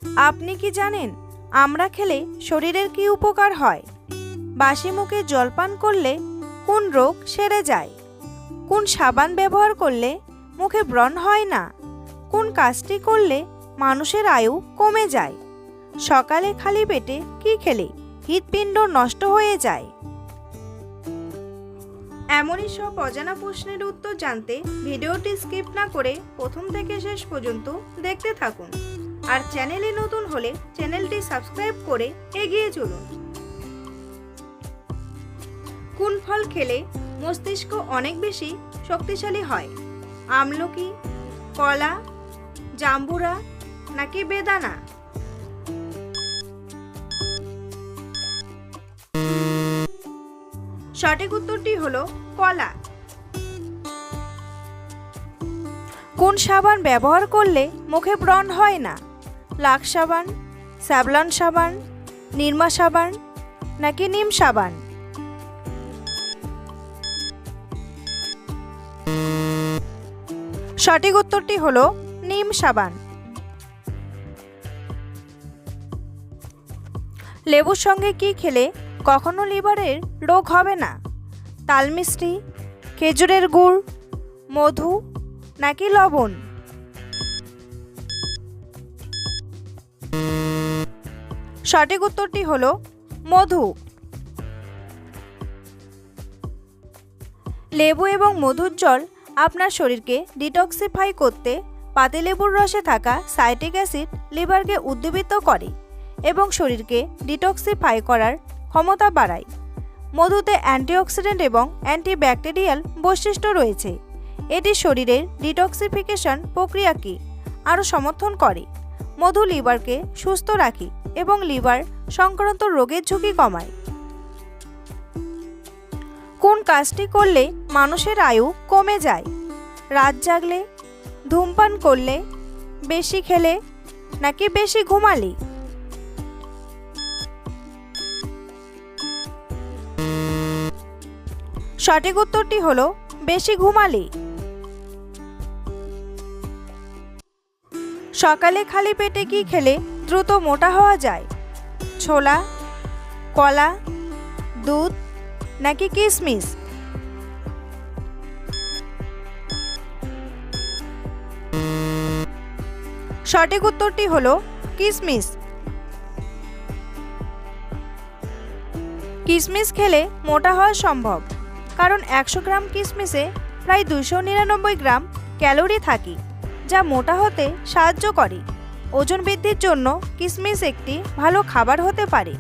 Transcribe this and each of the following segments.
আপনি কি জানেন আমরা খেলে শরীরের কি উপকার হয়? বাসি মুখে জল পান করলে কোন রোগ সেরে যায়? কোন সাবান ব্যবহার করলে মুখে ব্রণ হয় না? কোন কাজটি করলে মানুষের আয়ু কমে যায়? সকালে খালি পেটে কি খেলে হৃৎপিণ্ড নষ্ট হয়ে যায়? এমনই সব অজানা প্রশ্নের উত্তর জানতে ভিডিওটি স্কিপ না করে প্রথম থেকে শেষ পর্যন্ত দেখতে থাকুন। আর চ্যানেলে নতুন হলে চ্যানেলটি সাবস্ক্রাইব করে এগিয়ে চলুন। কোন ফল খেলে মস্তিষ্ক অনেক বেশি শক্তিশালী হয়? আমলকি, কলা, জাম্বুরা নাকি বেদানা? সঠিক উত্তরটি হলো কলা। কোন সাবান ব্যবহার করলে মুখে ব্রণ হয় না? লাক্স সাবান, স্যাভলন সাবান, নিরমা সাবান নাকি নিম সাবান? সঠিক উত্তরটি হলো নিম সাবান। লেবুর সঙ্গে কি খেলে কখনো লিভারের রোগ হবে না? তাল মিষ্টি, খেজুরের গুড়, মধু নাকি লবণ? সঠিক উত্তরটি হলো মধু। লেবু এবং মধুর জল আপনার শরীরকে ডিটক্সিফাই করতে পাতিলেবুর রসে থাকা সাইট্রিক অ্যাসিড লিভারকে উদ্দীপিত করে এবং শরীরকে ডিটক্সিফাই করার ক্ষমতা বাড়ায়। মধুতে অ্যান্টিঅক্সিডেন্ট এবং অ্যান্টিব্যাকটেরিয়াল বৈশিষ্ট্য রয়েছে। এটি শরীরের ডিটক্সিফিকেশন প্রক্রিয়াকে আরও সমর্থন করে। মধু লিভারকে সুস্থ রাখে এবং লিভার সংক্রান্ত রোগের ঝুঁকি কমায়। কোন কাজটি করলে মানুষের আয়ু কমে যায়? রাত জাগলে, ধূমপান করলে, বেশি খেলে নাকি বেশি ঘুমালে? সঠিক উত্তরটি হলো বেশি ঘুমালে। সকালে খালি পেটে কি খেলে দ্রুত মোটা হওয়া যায়? ছোলা, কলা, দুধ নাকি কিশমিশ? সঠিক উত্তরটি হলো কিশমিশ। কিশমিশ খেলে মোটা হওয়া সম্ভব, কারণ 100 গ্রাম কিশমিশে প্রায় 299 গ্রাম ক্যালোরি থাকে, যা মোটা হতে সাহায্য করে। ওজন বৃদ্ধির জন্য কিশমিশ একটি ভালো খাবার হতে পারে,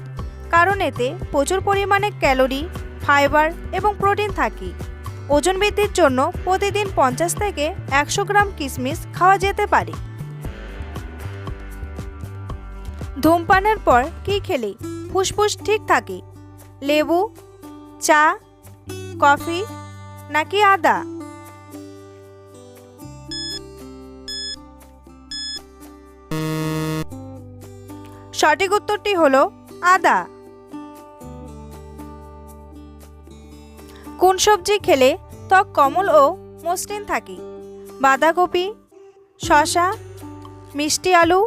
কারণ এতে প্রচুর পরিমাণে ক্যালোরি, ফাইবার এবং প্রোটিন থাকে। ওজন বৃদ্ধির জন্য প্রতিদিন 50 থেকে 100 গ্রাম কিশমিশ খাওয়া যেতে পারে। ধূমপানের পর কি খেলে ফুসফুস ঠিক থাকে? লেবু, চা, কফি নাকি আদা? সঠিক উত্তরটি হলো আদা। কোন সবজি খেলে ত্বক কোমল ও মসৃণ থাকে? বাঁধাকপি, শসা, মিষ্টি আলু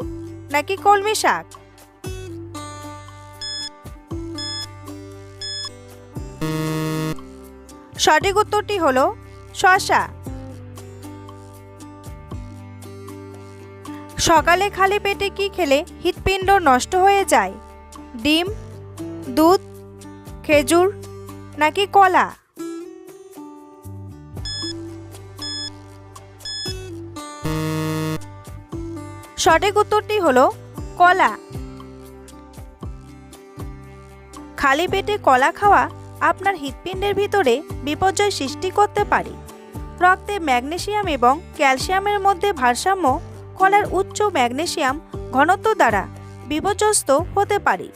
নাকি কলমি শাক? সঠিক উত্তরটি হলো শসা। সকালে খালি পেটে কি খেলে হৃৎপিণ্ড নষ্ট হয়ে যায়? ডিম, দুধ, খেজুর নাকি কলা? সঠিক উত্তরটি হলো কলা। খালি পেটে কলা খাওয়া আপনার হৃৎপিণ্ডের ভিতরে বিপর্যয় সৃষ্টি করতে পারে। রক্তে ম্যাগনেসিয়াম এবং ক্যালসিয়ামের মধ্যে ভারসাম্য কলার উচ্চ ম্যাগনেসিয়াম ঘনত্ব দ্বারা বিপর্যস্ত হতে পারে।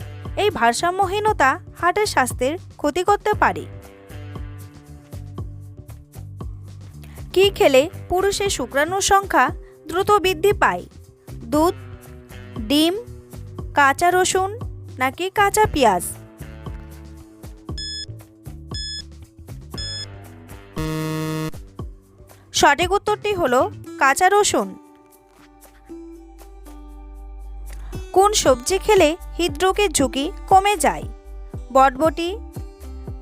এই ভারসাম্যহীনতা হার্টের স্বাস্থ্যের ক্ষতি করতে পারে। কি খেলে পুরুষের শুক্রাণুর সংখ্যা দ্রুত বৃদ্ধি পায়? দুধ, ডিম, কাঁচা রসুন নাকি কাঁচা পেঁয়াজ? সঠিক উত্তরটি হলো কাঁচা রসুন। কোন সবজি খেলে হৃদরোগের ঝুঁকি কমে যায়? বটবটি,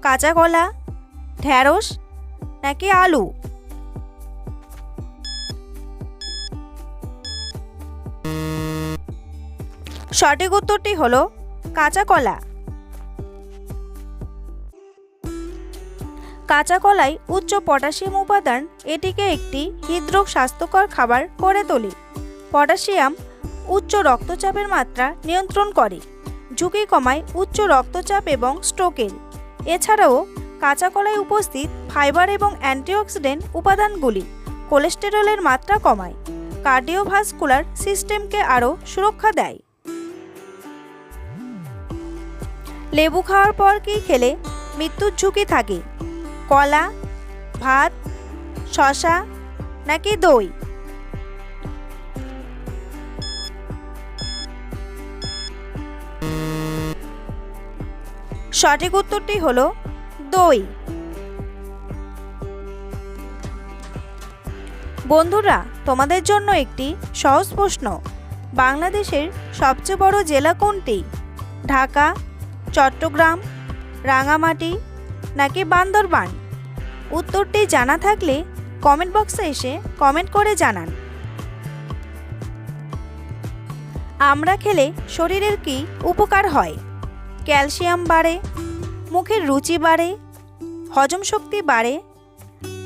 কাঁচা কলা, ঢ্যাঁড়স নাকি আলু? সঠিক উত্তরটি হলো কাঁচা কলা। কাঁচা কলায় উচ্চ পটাশিয়াম উপাদান এটিকে একটি হৃদরোগ স্বাস্থ্যকর খাবার করে তোলে। পটাশিয়াম উচ্চ রক্তচাপের মাত্রা নিয়ন্ত্রণ করে, ঝুঁকি কমায় উচ্চ রক্তচাপ এবং স্ট্রোকের। এছাড়াও কাঁচা কলায় উপস্থিত ফাইবার এবং অ্যান্টিঅক্সিডেন্ট উপাদানগুলি কোলেস্টেরলের মাত্রা কমায়, কার্ডিওভাস্কুলার সিস্টেমকে আরও সুরক্ষা দেয়। লেবু খাওয়ার পর কি খেলে মৃত্যুর ঝুঁকি থাকে? কলা, ভাত, শসা নাকি দই? সঠিক উত্তরটি হলো দই। বন্ধুরা, তোমাদের জন্য একটি সহজ প্রশ্ন। বাংলাদেশের সবচেয়ে বড় জেলা কোনটি? ঢাকা, চট্টগ্রাম, রাঙামাটি নাকি বান্দরবান? উত্তরটি জানা থাকলে কমেন্ট বক্সে এসে কমেন্ট করে জানান। আমড়া খেলে শরীরের কি উপকার হয়? ক্যালসিয়াম বাড়ে, মুখের রুচি বাড়ে, হজম শক্তি বাড়ে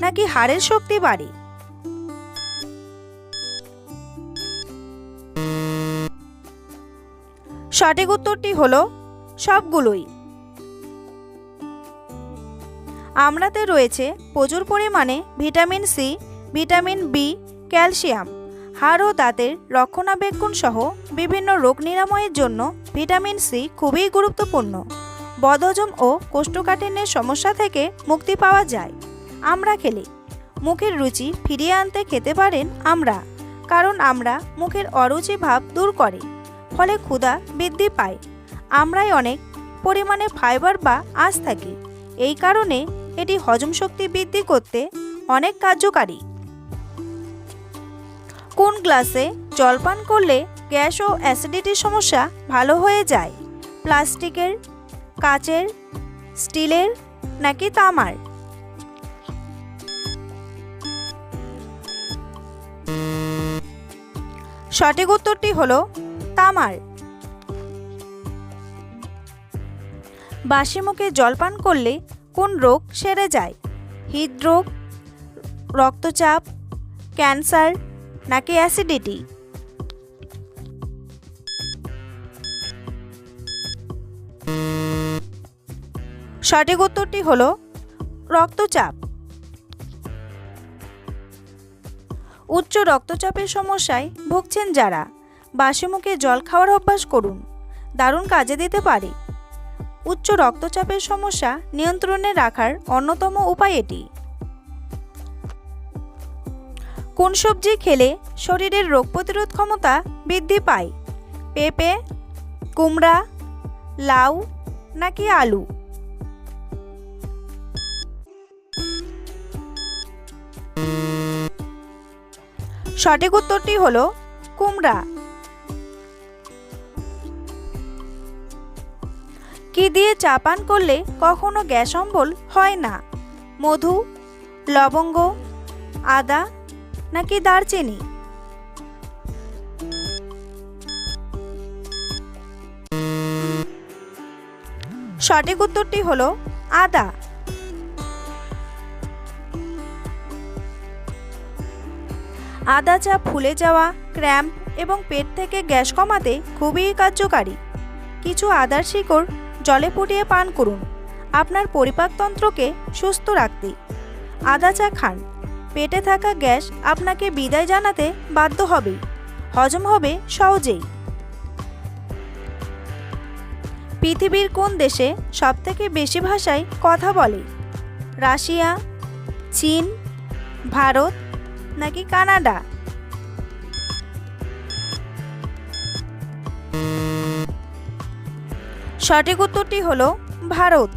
নাকি হাড়ের শক্তি বাড়ে? সঠিক উত্তরটি হলো সবগুলোই। আমড়াতে রয়েছে প্রচুর পরিমাণে vitamin C, vitamin B, calcium. হাড় ও দাঁতের রক্ষণাবেক্ষণ সহ বিভিন্ন রোগ নিরাময়ের জন্য ভিটামিন সি খুবই গুরুত্বপূর্ণ। বদহজম ও কোষ্ঠকাঠিন্যের সমস্যা থেকে মুক্তি পাওয়া যায় আমড়া খেলে। মুখের রুচি ফিরিয়ে আনতে খেতে পারেন আমড়া, কারণ আমড়া মুখের অরুচি ভাব দূর করে, ফলে ক্ষুধা বৃদ্ধি পায়। আমড়ায় অনেক পরিমাণে ফাইবার বা আঁশ থাকে, এই কারণে এটি হজম শক্তি বৃদ্ধি করতে অনেক কার্যকারী। কোন গ্লাসে জল পান করলে গ্যাস ও অ্যাসিডিটির সমস্যা ভালো হয়ে যায়? প্লাস্টিকের, কাচের, স্টিলের নাকি তামার? সঠিক উত্তরটি হলো তামার। বাসি মুখে জল পান করলে কোন রোগ সেরে যায়? হৃদরোগ, রক্তচাপ, ক্যান্সার নাকি অ্যাসিডিটি? সঠিক উত্তরটি হলো রক্তচাপ। উচ্চ রক্তচাপের সমস্যায় ভুগছেন যারা, বাসি মুখে জল খাওয়ার অভ্যাস করুন, দারুণ কাজে দিতে পারে। উচ্চ রক্তচাপের সমস্যা নিয়ন্ত্রণে রাখার অন্যতম উপায় এটি। কোন সবজি খেলে শরীরের রোগ প্রতিরোধ ক্ষমতা বৃদ্ধি পায়? পেঁপে, কুমড়া, লাউ নাকি আলু? সঠিক উত্তরটি হলো কুমড়া। কি দিয়ে চা পান করলে কখনো গ্যাস অম্বল হয় না? মধু, লবঙ্গ, আদা নাকি দারচিনি? সঠিক উত্তরটি হলো আদা। আদা চা ফুলে যাওয়া, ক্র্যাম্প এবং পেট থেকে গ্যাস কমাতে খুবই কার্যকারী। কিছু আদার শিকড় জলে ফুটিয়ে পান করুন আপনার পরিপাকতন্ত্রকে সুস্থ রাখতে। আদা চা খান, পেটে থাকা গ্যাস আপনাকে বিদায় জানাতে বাধ্য হবে, হজম হবে সহজেই। পৃথিবীর কোন দেশে সবথেকে বেশি ভাষায় কথা বলে? রাশিয়া, চীন, ভারত নাকি কানাডা? সঠিক উত্তরটি হলো ভারত।